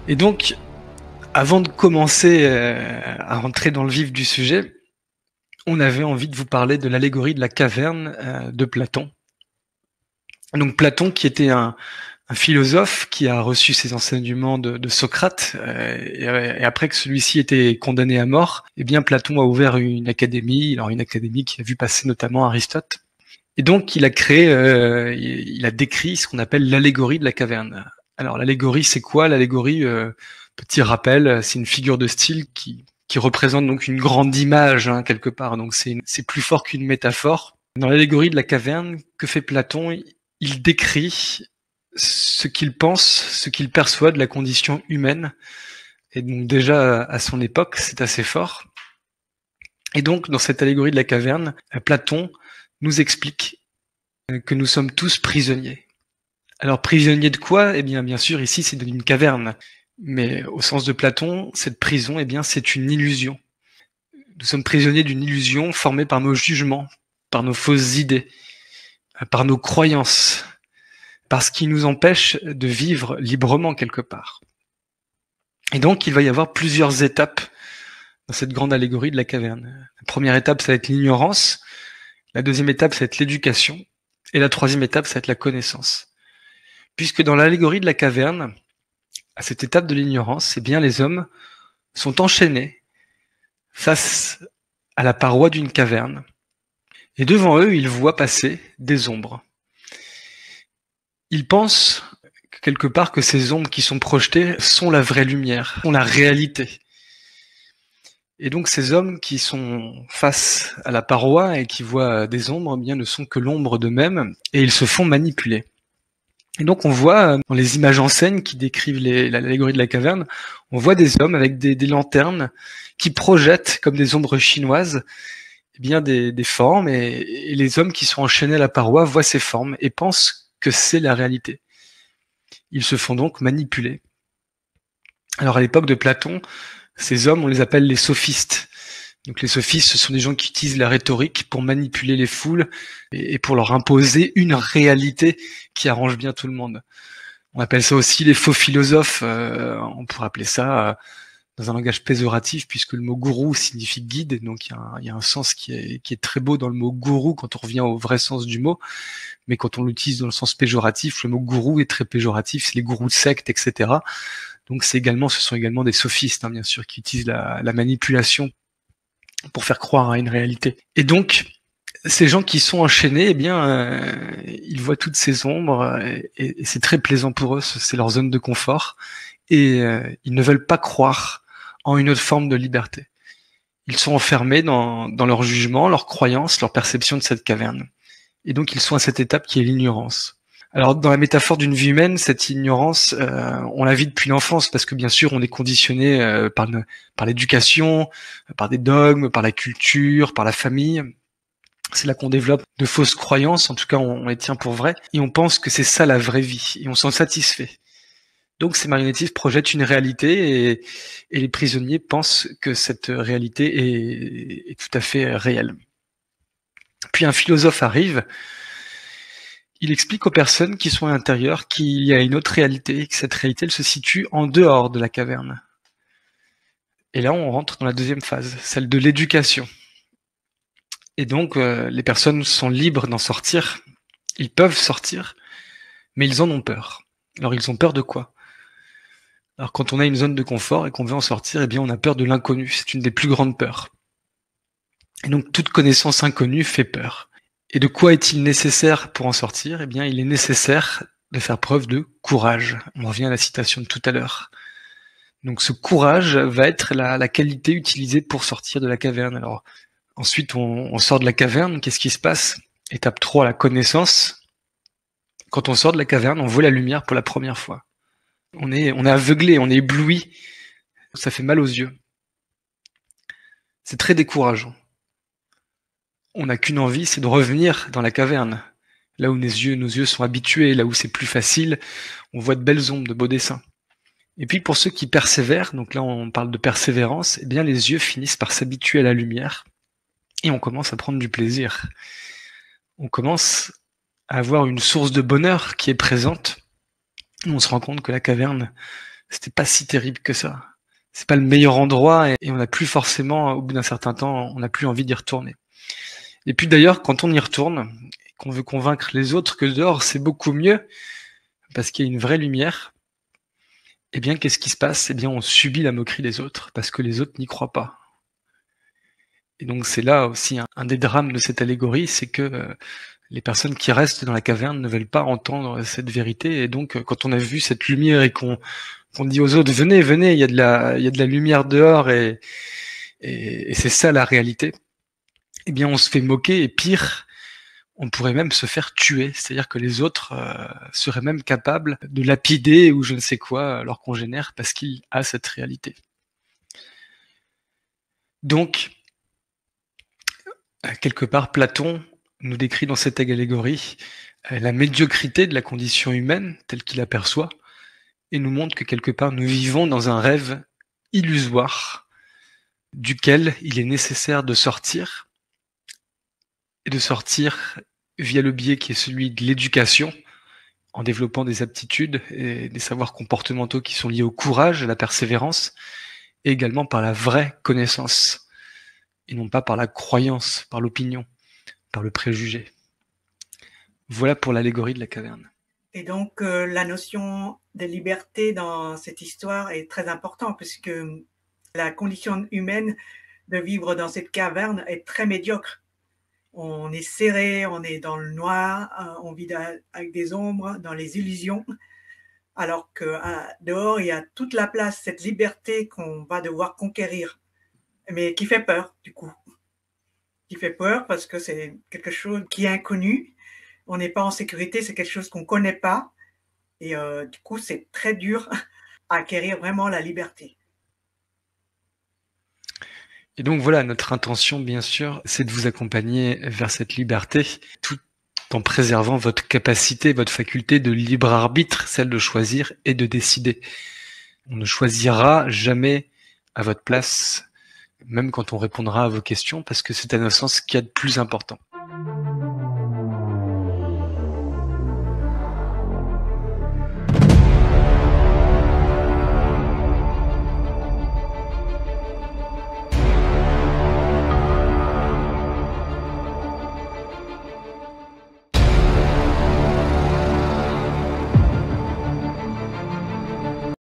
Et donc, avant de commencer à rentrer dans le vif du sujet, on avait envie de vous parler de l'allégorie de la caverne de Platon. Donc Platon, qui était un philosophe qui a reçu ses enseignements de Socrate, et après que celui-ci était condamné à mort, eh bien Platon a ouvert une académie, alors une académie qui a vu passer notamment Aristote. Et donc il a créé, il a décrit ce qu'on appelle l'allégorie de la caverne. Alors l'allégorie, c'est quoi? L'allégorie, petit rappel, c'est une figure de style qui représente donc une grande image, hein, quelque part. Donc c'est plus fort qu'une métaphore. Dans l'allégorie de la caverne, que fait Platon? Il décrit ce qu'il pense, ce qu'il perçoit de la condition humaine. Et donc déjà à son époque, c'est assez fort. Et donc dans cette allégorie de la caverne, Platon nous explique que nous sommes tous prisonniers. Alors prisonniers de quoi? Eh bien sûr ici c'est d'une caverne. Mais au sens de Platon, cette prison, eh bien c'est une illusion. Nous sommes prisonniers d'une illusion formée par nos jugements, par nos fausses idées, par nos croyances, par ce qui nous empêche de vivre librement quelque part. Et donc il va y avoir plusieurs étapes dans cette grande allégorie de la caverne. La première étape, ça va être l'ignorance. La deuxième étape, ça va être l'éducation. Et la troisième étape, ça va être la connaissance. Puisque dans l'allégorie de la caverne, à cette étape de l'ignorance, eh bien les hommes sont enchaînés face à la paroi d'une caverne. Et devant eux, ils voient passer des ombres. Ils pensent quelque part que ces ombres qui sont projetées sont la vraie lumière, sont la réalité. Et donc ces hommes qui sont face à la paroi et qui voient des ombres, eh bien ne sont que l'ombre d'eux-mêmes et ils se font manipuler. Et donc on voit dans les images en scène qui décrivent l'allégorie de la caverne, on voit des hommes avec des lanternes qui projettent comme des ombres chinoises eh bien des formes et les hommes qui sont enchaînés à la paroi voient ces formes et pensent que c'est la réalité. Ils se font donc manipuler. Alors à l'époque de Platon, ces hommes, on les appelle les sophistes. Donc les sophistes, ce sont des gens qui utilisent la rhétorique pour manipuler les foules et pour leur imposer une réalité qui arrange bien tout le monde. On appelle ça aussi les faux philosophes. On pourrait appeler ça dans un langage péjoratif, puisque le mot gourou signifie guide. Donc il y a un sens qui est très beau dans le mot gourou quand on revient au vrai sens du mot. Mais quand on l'utilise dans le sens péjoratif, le mot gourou est très péjoratif. C'est les gourous de secte, etc. Donc ce sont également des sophistes, hein, bien sûr, qui utilisent la manipulation pour faire croire à une réalité. Et donc, ces gens qui sont enchaînés, eh bien, ils voient toutes ces ombres et c'est très plaisant pour eux, c'est leur zone de confort. Et ils ne veulent pas croire en une autre forme de liberté. Ils sont enfermés dans leur jugement, leur croyance, leur perception de cette caverne. Et donc, ils sont à cette étape qui est l'ignorance. Alors, dans la métaphore d'une vie humaine, cette ignorance, on la vit depuis l'enfance, parce que bien sûr, on est conditionné par l'éducation, par des dogmes, par la culture, par la famille. C'est là qu'on développe de fausses croyances, en tout cas, on les tient pour vraies, et on pense que c'est ça la vraie vie, et on s'en satisfait. Donc, ces marionnettistes projettent une réalité, et les prisonniers pensent que cette réalité est tout à fait réelle. Puis un philosophe arrive. Il explique aux personnes qui sont à l'intérieur qu'il y a une autre réalité, et que cette réalité, elle se situe en dehors de la caverne. Et là, on rentre dans la deuxième phase, celle de l'éducation. Et donc, les personnes sont libres d'en sortir. Ils peuvent sortir, mais ils en ont peur. Alors, ils ont peur de quoi? Alors, quand on a une zone de confort et qu'on veut en sortir, eh bien, on a peur de l'inconnu. C'est une des plus grandes peurs. Et donc, toute connaissance inconnue fait peur. Et de quoi est-il nécessaire pour en sortir? Eh bien, il est nécessaire de faire preuve de courage. On revient à la citation de tout à l'heure. Donc ce courage va être la qualité utilisée pour sortir de la caverne. Alors ensuite, on sort de la caverne. Qu'est-ce qui se passe? Étape 3, la connaissance. Quand on sort de la caverne, on voit la lumière pour la première fois. On est aveuglé, on est ébloui. Ça fait mal aux yeux. C'est très décourageant. On n'a qu'une envie, c'est de revenir dans la caverne. Là où nos yeux sont habitués, là où c'est plus facile, on voit de belles ombres, de beaux dessins. Et puis pour ceux qui persévèrent, donc là on parle de persévérance, eh bien les yeux finissent par s'habituer à la lumière et on commence à prendre du plaisir. On commence à avoir une source de bonheur qui est présente. On se rend compte que la caverne, c'était pas si terrible que ça. C'est pas le meilleur endroit et on n'a plus forcément, au bout d'un certain temps, on n'a plus envie d'y retourner. Et puis d'ailleurs, quand on y retourne, qu'on veut convaincre les autres que dehors c'est beaucoup mieux, parce qu'il y a une vraie lumière, eh bien qu'est-ce qui se passe? Eh bien on subit la moquerie des autres, parce que les autres n'y croient pas. Et donc c'est là aussi un des drames de cette allégorie, c'est que les personnes qui restent dans la caverne ne veulent pas entendre cette vérité, et donc quand on a vu cette lumière et qu'on dit aux autres venez, venez, il y a de la lumière dehors et c'est ça la réalité, eh bien on se fait moquer et pire, on pourrait même se faire tuer, c'est-à-dire que les autres seraient même capables de lapider ou je ne sais quoi leur congénère parce qu'il a cette réalité. Donc, quelque part, Platon nous décrit dans cette allégorie la médiocrité de la condition humaine telle qu'il aperçoit et nous montre que quelque part nous vivons dans un rêve illusoire duquel il est nécessaire de sortir et de sortir via le biais qui est celui de l'éducation en développant des aptitudes et des savoirs comportementaux qui sont liés au courage, à la persévérance et également par la vraie connaissance et non pas par la croyance, par l'opinion, par le préjugé. Voilà pour l'allégorie de la caverne. Et donc, la notion de liberté dans cette histoire est très importante puisque la condition humaine de vivre dans cette caverne est très médiocre. On est serré, on est dans le noir, on vit avec des ombres, dans les illusions, alors que dehors, il y a toute la place, cette liberté qu'on va devoir conquérir, mais qui fait peur, du coup. Qui fait peur parce que c'est quelque chose qui est inconnu, on n'est pas en sécurité, c'est quelque chose qu'on ne connaît pas, et du coup, c'est très dur à acquérir vraiment la liberté. Et donc voilà, notre intention, bien sûr, c'est de vous accompagner vers cette liberté, tout en préservant votre capacité, votre faculté de libre arbitre, celle de choisir et de décider. On ne choisira jamais à votre place, même quand on répondra à vos questions, parce que c'est à notre sens ce qu'il y a de plus important.